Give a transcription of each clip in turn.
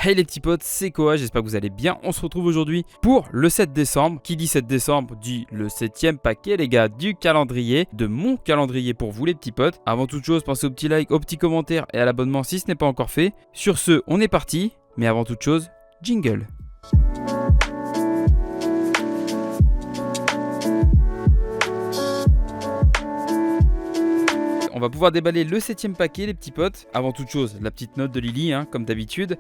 Hey les petits potes, c'est Koa, j'espère que vous allez bien. On se retrouve aujourd'hui pour le 7 décembre. Qui dit 7 décembre dit le 7ème paquet les gars du calendrier, de mon calendrier pour vous les petits potes. Avant toute chose, pensez au petit like, au petit commentaire et à l'abonnement si ce n'est pas encore fait. Sur ce, on est parti, mais avant toute chose, jingle. On va pouvoir déballer le 7ème paquet les petits potes. Avant toute chose, la petite note de Lily, comme d'habitude.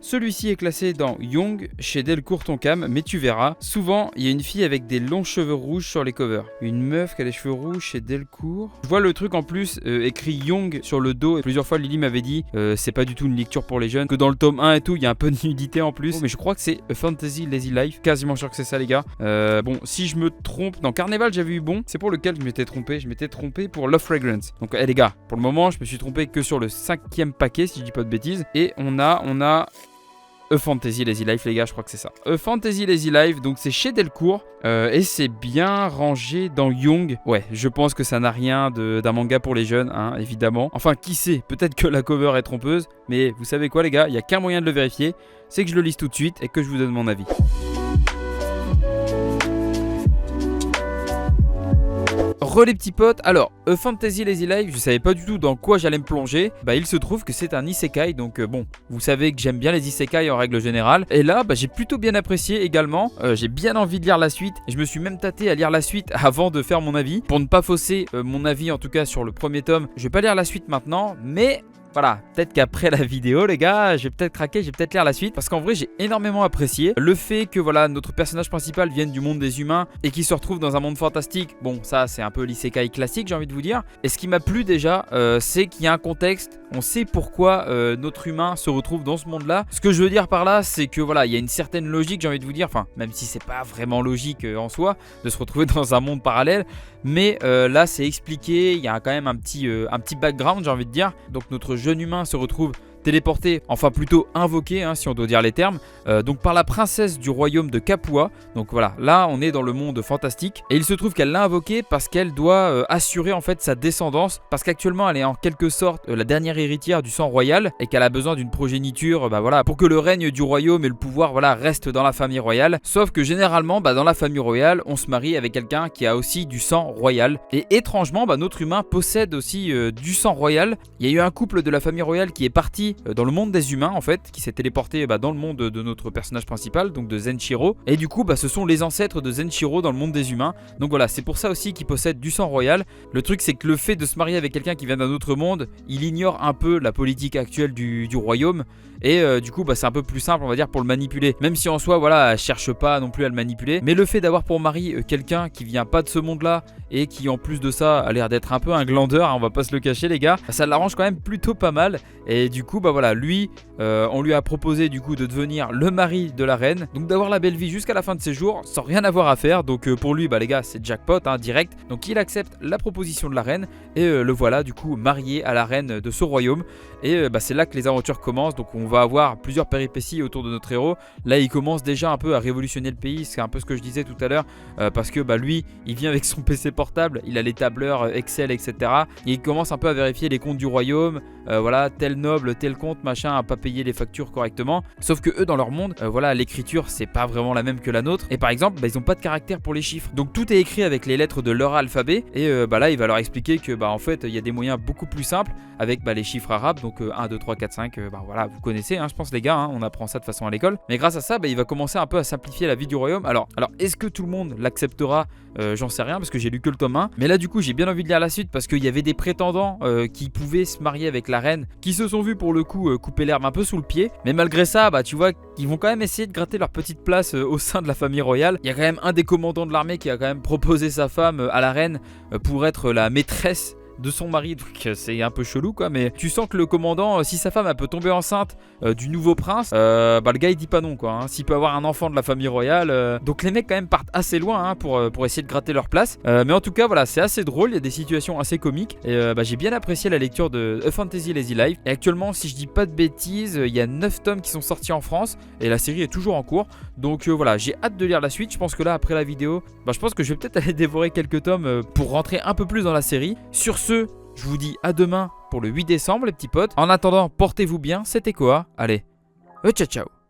Celui-ci est classé dans Young chez Delcourt Tonkam, mais tu verras, souvent il y a une fille avec des longs cheveux rouges sur les covers. Une meuf qui a des cheveux rouges chez Delcourt. Je vois le truc en plus écrit Young sur le dos et plusieurs fois Lily m'avait dit c'est pas du tout une lecture pour les jeunes, que dans le tome 1 et tout il y a un peu de nudité en plus. Mais je crois que c'est A Fantasy Lazy Life, quasiment sûr que c'est ça les gars. Bon, si je me trompe, dans Carnival j'avais eu bon, c'est pour lequel je m'étais trompé pour Love Fragrance. Donc les gars, pour le moment je me suis trompé que sur le 5ème paquet si je dis pas de bêtises. Et on a A Fantasy Lazy Life les gars, je crois que c'est ça. A Fantasy Lazy Life, donc c'est chez Delcourt et c'est bien rangé dans Young. Ouais, je pense que ça n'a rien d'un manga pour les jeunes, évidemment. Enfin, qui sait, peut-être que la cover est trompeuse, mais vous savez quoi les gars, il n'y a qu'un moyen de le vérifier, c'est que je le lise tout de suite et que je vous donne mon avis. Les petits potes, alors A Fantasy Lazy Life, je savais pas du tout dans quoi j'allais me plonger. Il se trouve que c'est un isekai, donc bon, vous savez que j'aime bien les isekai en règle générale. Et là, j'ai plutôt bien apprécié également. J'ai bien envie de lire la suite. Je me suis même tâté à lire la suite avant de faire mon avis. Pour ne pas fausser mon avis en tout cas sur le premier tome, je vais pas lire la suite maintenant, mais voilà, peut-être qu'après la vidéo les gars, je vais peut-être craquer, je vais peut-être lire la suite. Parce qu'en vrai j'ai énormément apprécié le fait que voilà, notre personnage principal vienne du monde des humains et qu'il se retrouve dans un monde fantastique. Bon, ça c'est un peu l'isekai classique, j'ai envie de vous dire. Et ce qui m'a plu déjà, c'est qu'il y a un contexte. On sait pourquoi notre humain se retrouve dans ce monde là. Ce que je veux dire par là, c'est que voilà, il y a une certaine logique, j'ai envie de vous dire. Enfin, même si c'est pas vraiment logique en soi de se retrouver dans un monde parallèle. Mais là c'est expliqué, il y a quand même un petit background, j'ai envie de dire. Donc notre jeune humain se retrouve téléporté, enfin plutôt invoqué si on doit dire les termes, donc par la princesse du royaume de Capua. Donc voilà, là on est dans le monde fantastique et il se trouve qu'elle l'a invoqué parce qu'elle doit assurer en fait sa descendance, parce qu'actuellement elle est en quelque sorte la dernière héritière du sang royal et qu'elle a besoin d'une progéniture voilà, pour que le règne du royaume et le pouvoir voilà, restent dans la famille royale. Sauf que généralement dans la famille royale on se marie avec quelqu'un qui a aussi du sang royal et étrangement notre humain possède aussi du sang royal. Il y a eu un couple de la famille royale qui est parti dans le monde des humains en fait, qui s'est téléporté dans le monde de notre personnage principal, donc de Zenshiro, et du coup ce sont les ancêtres de Zenshiro dans le monde des humains. Donc voilà, c'est pour ça aussi qu'il possède du sang royal. Le truc c'est que le fait de se marier avec quelqu'un qui vient d'un autre monde, il ignore un peu la politique actuelle du royaume. Et du coup c'est un peu plus simple on va dire pour le manipuler, même si en soi voilà elle cherche pas non plus à le manipuler. Mais le fait d'avoir pour mari quelqu'un qui vient pas de ce monde là et qui en plus de ça a l'air d'être un peu un glandeur, on va pas se le cacher les gars, ça l'arrange quand même plutôt pas mal. Et du coup voilà, lui on lui a proposé du coup de devenir le mari de la reine, donc d'avoir la belle vie jusqu'à la fin de ses jours sans rien avoir à faire. Donc pour lui les gars c'est jackpot direct. Donc il accepte la proposition de la reine et le voilà du coup marié à la reine de ce royaume. Et c'est là que les aventures commencent. Donc on va avoir plusieurs péripéties autour de notre héros. Là il commence déjà un peu à révolutionner le pays, c'est un peu ce que je disais tout à l'heure, parce que lui il vient avec son PC portable, il a les tableurs Excel etc. Et il commence un peu à vérifier les comptes du royaume, voilà, tel noble, tel comte machin a pas payé les factures correctement. Sauf que eux dans leur monde, voilà, l'écriture c'est pas vraiment la même que la nôtre. Et par exemple ils ont pas de caractère pour les chiffres, donc tout est écrit avec les lettres de leur alphabet. Et là il va leur expliquer que en fait il y a des moyens beaucoup plus simples avec les chiffres arabes. Donc 1, 2, 3, 4, 5, voilà, vous connaissez je pense les gars, on apprend ça de façon à l'école. Mais grâce à ça il va commencer un peu à simplifier la vie du royaume. Alors est-ce que tout le monde l'acceptera? J'en sais rien parce que j'ai lu que le tome 1. Mais là du coup j'ai bien envie de lire la suite parce qu'il y avait des prétendants qui pouvaient se marier avec la reine, qui se sont vus pour le coup couper l'herbe un peu sous le pied. Mais malgré ça tu vois qu'ils vont quand même essayer de gratter leur petite place au sein de la famille royale. Il y a quand même un des commandants de l'armée qui a quand même proposé sa femme à la reine pour être la maîtresse de son mari, donc c'est un peu chelou quoi. Mais tu sens que le commandant, si sa femme elle peut tomber enceinte du nouveau prince, le gars il dit pas non quoi, s'il peut avoir un enfant de la famille royale. Donc les mecs quand même partent assez loin pour essayer de gratter leur place. Mais en tout cas voilà, c'est assez drôle, il y a des situations assez comiques. Et j'ai bien apprécié la lecture de A Fantasy Lazy Life. Et actuellement si je dis pas de bêtises, il y a 9 tomes qui sont sortis en France et la série est toujours en cours. Donc voilà, j'ai hâte de lire la suite. Je pense que là après la vidéo, je pense que je vais peut-être aller dévorer quelques tomes pour rentrer un peu plus dans la série. Sur ce, je vous dis à demain pour le 8 décembre les petits potes. En attendant, portez-vous bien, c'était Koa. Allez, Ciao ciao.